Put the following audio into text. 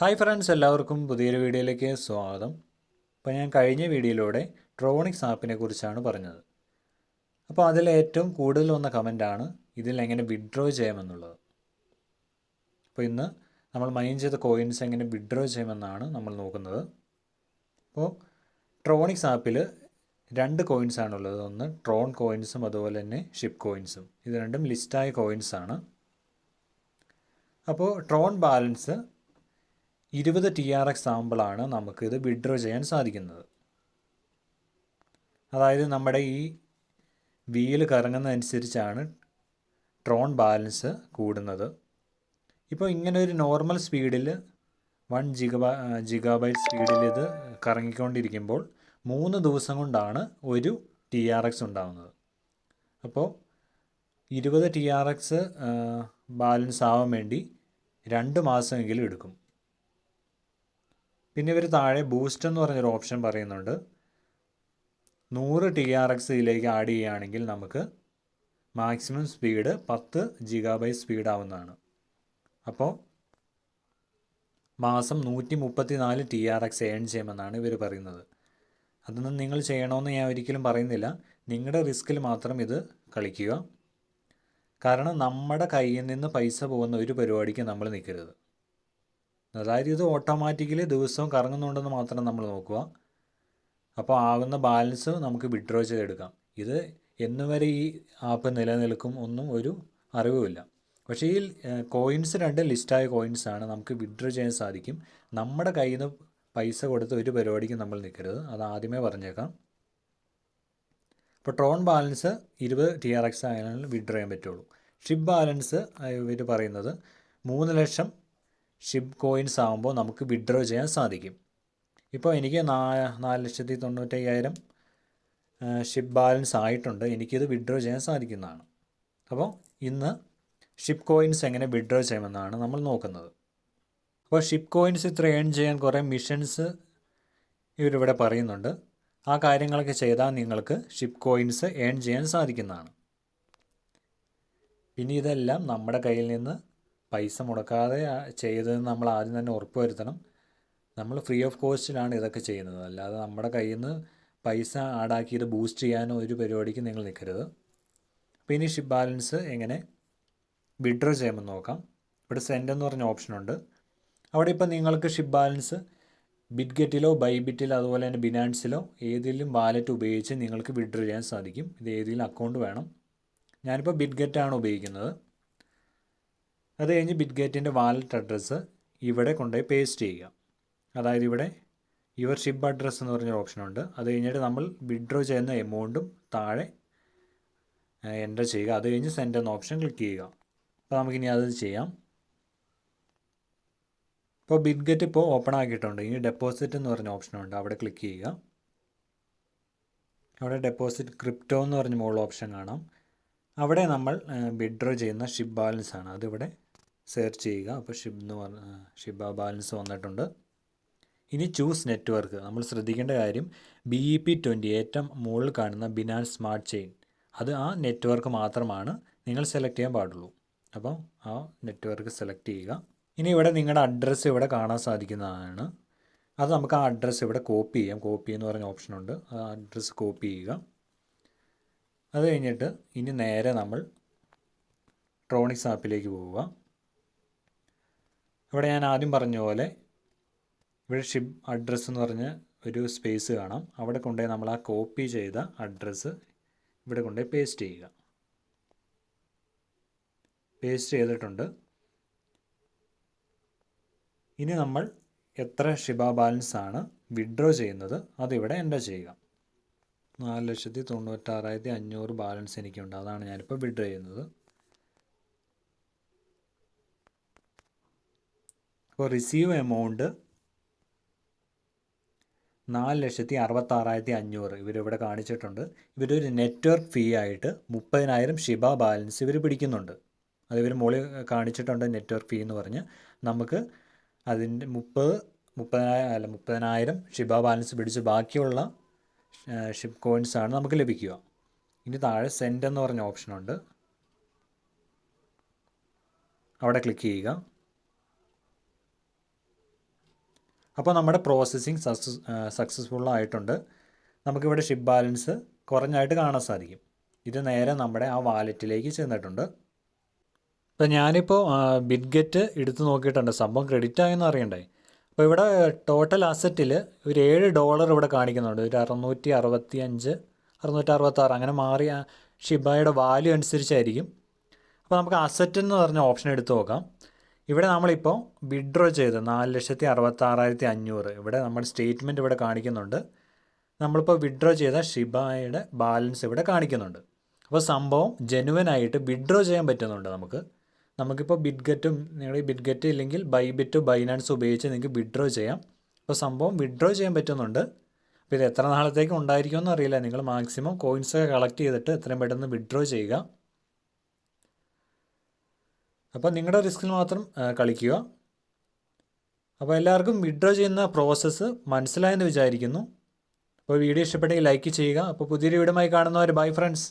Hi friends, എല്ലാവർക്കും പുതിയൊരു വീഡിയോയിലേക്ക് സ്വാഗതം. അപ്പോൾ ഞാൻ കഴിഞ്ഞ വീഡിയോയിലൂടെ ട്രോണിക്സ് ആപ്പിനെ കുറിച്ചാണ് പറഞ്ഞത്. അപ്പോൾ അതിൽ ഏറ്റവും കൂടുതൽ വന്ന കമൻറ്റാണ് ഇതിൽ എങ്ങനെ വിഡ്രോ ചെയ്യാമെന്നുള്ളത്. അപ്പോൾ ഇന്ന് നമ്മൾ മൈൻ ചെയ്ത കോയിൻസ് എങ്ങനെ വിഡ്രോ ചെയ്യാമെന്നാണ് നമ്മൾ നോക്കുന്നത്. അപ്പോൾ ട്രോണിക്സ് ആപ്പിൽ രണ്ട് കോയിൻസാണുള്ളത്. ഒന്ന് ട്രോൺ കോയിൻസും അതുപോലെ തന്നെ ഷിപ്പ് കോയിൻസും. ഇത് രണ്ടും ലിസ്റ്റായ കോയിൻസാണ്. അപ്പോൾ ട്രോൺ ബാലൻസ് 20 TRX ആകുമ്പോഴാണ് നമുക്കിത് വിഡ്രോ ചെയ്യാൻ സാധിക്കുന്നത്. അതായത് നമ്മുടെ ഈ വീല് കറങ്ങുന്നതനുസരിച്ചാണ് ട്രോൺ ബാലൻസ് കൂടുന്നത്. ഇപ്പോൾ ഇങ്ങനെ ഒരു നോർമൽ സ്പീഡിൽ 1 GB സ്പീഡിൽ ഇത് കറങ്ങിക്കൊണ്ടിരിക്കുമ്പോൾ 3 ദിവസം കൊണ്ടാണ് ഒരു TRX ഉണ്ടാകുന്നത്. അപ്പോൾ 20 TRX ബാലൻസ് ആവാൻ വേണ്ടി 2 മാസമെങ്കിലും എടുക്കും. പിന്നെ ഇവർ താഴെ ബൂസ്റ്റ് എന്ന് പറഞ്ഞൊരു ഓപ്ഷൻ പറയുന്നുണ്ട്. 100 TRX ഇതിലേക്ക് ആഡ് ചെയ്യുകയാണെങ്കിൽ നമുക്ക് മാക്സിമം സ്പീഡ് 10 GB സ്പീഡാവുന്നതാണ്. അപ്പോൾ മാസം 134 TRX ഏൺ ചെയ്യുമെന്നാണ് ഇവർ പറയുന്നത്. അതൊന്നും നിങ്ങൾ ചെയ്യണമെന്ന് ഞാൻ ഒരിക്കലും പറയുന്നില്ല. നിങ്ങളുടെ റിസ്കിൽ മാത്രം ഇത് കളിക്കുക. കാരണം നമ്മുടെ കയ്യിൽ നിന്ന് പൈസ പോകുന്ന ഒരു പരിപാടിക്ക് നമ്മൾ നിൽക്കരുത്. അതായത് ഇത് ഓട്ടോമാറ്റിക്കലി ദിവസവും കറങ്ങുന്നുണ്ടെന്ന് മാത്രം നമ്മൾ നോക്കുക. അപ്പോൾ ആകുന്ന ബാലൻസ് നമുക്ക് വിഡ്രോ ചെയ്തെടുക്കാം. ഇത് എന്നുവരെ ഈ ആപ്പ് നിലനിൽക്കും ഒന്നും ഒരു അറിവുമില്ല. പക്ഷേ ഈ കോയിൻസ് രണ്ടും ലിസ്റ്റായ കോയിൻസാണ്. നമുക്ക് വിഡ്രോ ചെയ്യാൻ സാധിക്കും. നമ്മുടെ കയ്യിൽ നിന്ന് പൈസ കൊടുത്ത് ഒരു പരിപാടിക്ക് നമ്മൾ നിൽക്കരുത്. അത് ആദ്യമേ പറഞ്ഞേക്കാം. ഇപ്പോൾ ട്രോൺ ബാലൻസ് 20 TRX ആയാലും വിഡ്രോ ചെയ്യാൻ പറ്റുള്ളൂ. ഷിപ്പ് ബാലൻസ് ഇവർ പറയുന്നത് 3 ലക്ഷം ഷിപ്പ് കോയിൻസ് ആകുമ്പോൾ നമുക്ക് വിഡ്രോ ചെയ്യാൻ സാധിക്കും. ഇപ്പോൾ എനിക്ക് 4,95,000 ഷിപ്പ് ബാലൻസ് ആയിട്ടുണ്ട്. എനിക്കിത് വിഡ്രോ ചെയ്യാൻ സാധിക്കുന്നതാണ്. അപ്പോൾ ഇന്ന് ഷിപ്പ് കോയിൻസ് എങ്ങനെ വിഡ്രോ ചെയ്യുമെന്നാണ് നമ്മൾ നോക്കുന്നത്. അപ്പോൾ ഷിപ്പ് കോയിൻസ് ഇത്ര ഏൺ ചെയ്യാൻ കുറേ മിഷൻസ് ഇവരിവിടെ പറയുന്നുണ്ട്. ആ കാര്യങ്ങളൊക്കെ ചെയ്താൽ നിങ്ങൾക്ക് ഷിപ്പ് കോയിൻസ് ഏൺ ചെയ്യാൻ സാധിക്കുന്നതാണ്. പിന്നെ ഇതെല്ലാം നമ്മുടെ കയ്യിൽ നിന്ന് പൈസ മുടക്കാതെ ചെയ്തതെന്ന് നമ്മൾ ആദ്യം തന്നെ ഉറപ്പ് വരുത്തണം. നമ്മൾ ഫ്രീ ഓഫ് കോസ്റ്റിലാണ് ഇതൊക്കെ ചെയ്യുന്നത്. അല്ലാതെ നമ്മുടെ കയ്യിൽ നിന്ന് പൈസ ആഡാക്കി ഇത് ബൂസ്റ്റ് ചെയ്യാനോ ഒരു പരിപാടിക്ക് നിങ്ങൾ നിൽക്കരുത്. അപ്പോൾ ഇനി ഷിപ്പ് ബാലൻസ് എങ്ങനെ വിഡ്രോ ചെയ്യുമെന്ന് നോക്കാം. ഇവിടെ സെൻഡ് എന്ന് പറഞ്ഞ ഓപ്ഷനുണ്ട്. അവിടെ ഇപ്പോൾ നിങ്ങൾക്ക് ഷിപ്പ് ബാലൻസ് ബിറ്റ്ഗെറ്റിലോ ബൈബിറ്റിലോ അതുപോലെ തന്നെ ബിനാൻസിലോ ഏതെങ്കിലും വാലറ്റ് ഉപയോഗിച്ച് നിങ്ങൾക്ക് വിഡ്രോ ചെയ്യാൻ സാധിക്കും. ഇത് ഏതെങ്കിലും അക്കൗണ്ട് വേണം. ഞാനിപ്പോൾ ബിറ്റ്ഗെറ്റാണ് ഉപയോഗിക്കുന്നത്. അത് കഴിഞ്ഞ് ബിറ്റ്ഗെറ്റിൻ്റെ വാലറ്റ് അഡ്രസ്സ് ഇവിടെ കൊണ്ടുപോയി പേസ്റ്റ് ചെയ്യുക. അതായത് ഇവിടെ യുവർ ഷിപ്പ് അഡ്രസ്സ് എന്ന് പറഞ്ഞൊരു ഓപ്ഷനുണ്ട്. അത് കഴിഞ്ഞിട്ട് നമ്മൾ വിഡ്രോ ചെയ്യുന്ന എമൗണ്ടും താഴെ എൻ്റർ ചെയ്യുക. അത് കഴിഞ്ഞ് സെൻഡ് എന്ന ഓപ്ഷൻ ക്ലിക്ക് ചെയ്യുക. അപ്പോൾ നമുക്കിനി അത് ചെയ്യാം. ഇപ്പോൾ ബിറ്റ്ഗെറ്റ് ഇപ്പോൾ ഓപ്പൺ ആക്കിയിട്ടുണ്ട്. ഇനി ഡെപ്പോസിറ്റ് എന്ന് പറഞ്ഞ ഓപ്ഷനുണ്ട്. അവിടെ ക്ലിക്ക് ചെയ്യുക. അവിടെ ഡെപ്പോസിറ്റ് ക്രിപ്റ്റോ എന്ന് പറഞ്ഞ മുകളിൽ ഓപ്ഷൻ കാണാം. അവിടെ നമ്മൾ വിഡ്രോ ചെയ്യുന്ന ഷിപ്പ് ബാലൻസ് ആണ്. അതിവിടെ സെർച്ച് ചെയ്യുക. അപ്പോൾ ഷിപ്പ് ബാലൻസ് വന്നിട്ടുണ്ട്. ഇനി ചൂസ് നെറ്റ്വർക്ക്. നമ്മൾ ശ്രദ്ധിക്കേണ്ട കാര്യം BEP20 ഏറ്റവും മുകളിൽ കാണുന്ന ബിനാൻസ് സ്മാർട്ട് ചെയിൻ, അത് ആ നെറ്റ്വർക്ക് മാത്രമാണ് നിങ്ങൾ സെലക്ട് ചെയ്യാൻ പാടുള്ളൂ. അപ്പോൾ ആ നെറ്റ്വർക്ക് സെലക്ട് ചെയ്യുക. ഇനി ഇവിടെ നിങ്ങളുടെ അഡ്രസ്സ് ഇവിടെ കാണാൻ സാധിക്കുന്നതാണ്. അത് നമുക്ക് ആ അഡ്രസ്സ് ഇവിടെ കോപ്പി ചെയ്യാം. കോപ്പി എന്ന് പറഞ്ഞ ഓപ്ഷനുണ്ട്. ആ അഡ്രസ്സ് കോപ്പി ചെയ്യുക. അത് കഴിഞ്ഞിട്ട് ഇനി നേരെ നമ്മൾ ട്രോണിക്സ് ആപ്പിലേക്ക് പോവുക. ഇവിടെ ഞാൻ ആദ്യം പറഞ്ഞ പോലെ ഇവിടെ ഷിപ്പ് അഡ്രസ്സ് എന്ന് പറഞ്ഞ ഒരു സ്പേസ് കാണാം. അവിടെ കൊണ്ടുപോയി നമ്മൾ ആ കോപ്പി ചെയ്ത അഡ്രസ്സ് ഇവിടെ കൊണ്ടുപോയി പേസ്റ്റ് ചെയ്യുക. പേസ്റ്റ് ചെയ്തിട്ടുണ്ട്. ഇനി നമ്മൾ എത്ര ഷിബ ബാലൻസ് ആണ് വിഡ്രോ ചെയ്യുന്നത് അതിവിടെ എൻ്റർ ചെയ്യുക. 4,96,500 ബാലൻസ് എനിക്കുണ്ട്. അതാണ് ഞാനിപ്പോൾ വിഡ്രോ ചെയ്യുന്നത്. അപ്പോൾ റിസീവ് എമൗണ്ട് 4,66,500 ഇവരിവിടെ കാണിച്ചിട്ടുണ്ട്. ഇവരൊരു നെറ്റ്വർക്ക് ഫീ ആയിട്ട് 30,000 ഷിബ ബാലൻസ് ഇവർ പിടിക്കുന്നുണ്ട്. അത് ഇവർ മുകളിൽ കാണിച്ചിട്ടുണ്ട് നെറ്റ്വർക്ക് ഫീ എന്ന് പറഞ്ഞ്. നമുക്ക് അതിൻ്റെ 30,000 ഷിബ ബാലൻസ് പിടിച്ച് ബാക്കിയുള്ള ഷിപ്പ് കോയിൻസാണ് നമുക്ക് ലഭിക്കുക. ഇനി താഴെ സെൻഡ് എന്ന് പറഞ്ഞ ഓപ്ഷനുണ്ട്. അവിടെ ക്ലിക്ക് ചെയ്യുക. അപ്പോൾ നമ്മുടെ പ്രോസസ്സിങ് സക്സസ്ഫുള്ളായിട്ടുണ്ട്. നമുക്കിവിടെ ഷിപ്പ് ബാലൻസ് കുറഞ്ഞായിട്ട് കാണാൻ സാധിക്കും. ഇത് നേരെ നമ്മുടെ ആ വാലറ്റിലേക്ക് ചെന്നിട്ടുണ്ട്. ഇപ്പോൾ ഞാനിപ്പോൾ ബിറ്റ്ഗെറ്റ് എടുത്ത് നോക്കിയിട്ടുണ്ട്, സംഭവം ക്രെഡിറ്റ് ആയെന്ന് അറിയണ്ടേ. അപ്പോൾ ഇവിടെ ടോട്ടൽ അസറ്റിൽ ഒരു $7 ഇവിടെ കാണിക്കുന്നുണ്ട്. ഒരു 665, 666 അങ്ങനെ മാറിയ ഷിബായുടെ വാല്യൂ അനുസരിച്ചായിരിക്കും. അപ്പോൾ നമുക്ക് അസറ്റ് എന്ന് പറഞ്ഞ ഓപ്ഷൻ എടുത്ത് നോക്കാം. ഇവിടെ നമ്മളിപ്പോൾ വിഡ്രോ ചെയ്ത് 4,66,500 ഇവിടെ നമ്മുടെ സ്റ്റേറ്റ്മെൻറ്റ് ഇവിടെ കാണിക്കുന്നുണ്ട്. നമ്മളിപ്പോൾ വിഡ്രോ ചെയ്ത ഷിബായുടെ ബാലൻസ് ഇവിടെ കാണിക്കുന്നുണ്ട്. അപ്പോൾ സംഭവം ജെനുവനായിട്ട് വിഡ്രോ ചെയ്യാൻ പറ്റുന്നുണ്ട് നമുക്കിപ്പോൾ ബിറ്റ്ഗെറ്റും, നിങ്ങൾ ഈ ബിറ്റ്ഗെറ്റ് ഇല്ലെങ്കിൽ ബൈബിറ്റ്, ബൈനാൻസ് ഉപയോഗിച്ച് നിങ്ങൾക്ക് വിഡ്രോ ചെയ്യാം. അപ്പോൾ സംഭവം വിഡ്രോ ചെയ്യാൻ പറ്റുന്നുണ്ട്. അപ്പോൾ ഇത് എത്ര നാളത്തേക്ക് ഉണ്ടായിരിക്കുമെന്ന് അറിയില്ല. നിങ്ങൾ മാക്സിമം കോയിൻസൊക്കെ കളക്ട് ചെയ്തിട്ട് എത്രയും പെട്ടെന്ന് വിഡ്രോ ചെയ്യുക. അപ്പോൾ നിങ്ങളുടെ റിസ്കിൽ മാത്രം കളിക്കുക. അപ്പോൾ എല്ലാവർക്കും വിഡ്രോ ചെയ്യുന്ന പ്രോസസ്സ് മനസ്സിലായെന്ന് വിചാരിക്കുന്നു. അപ്പോൾ വീഡിയോ ഇഷ്ടപ്പെട്ടെങ്കിൽ ലൈക്ക് ചെയ്യുക. അപ്പോൾ പുതിയൊരു വീഡിയോയുമായി കാണുന്നവർ ബൈ ഫ്രണ്ട്സ്.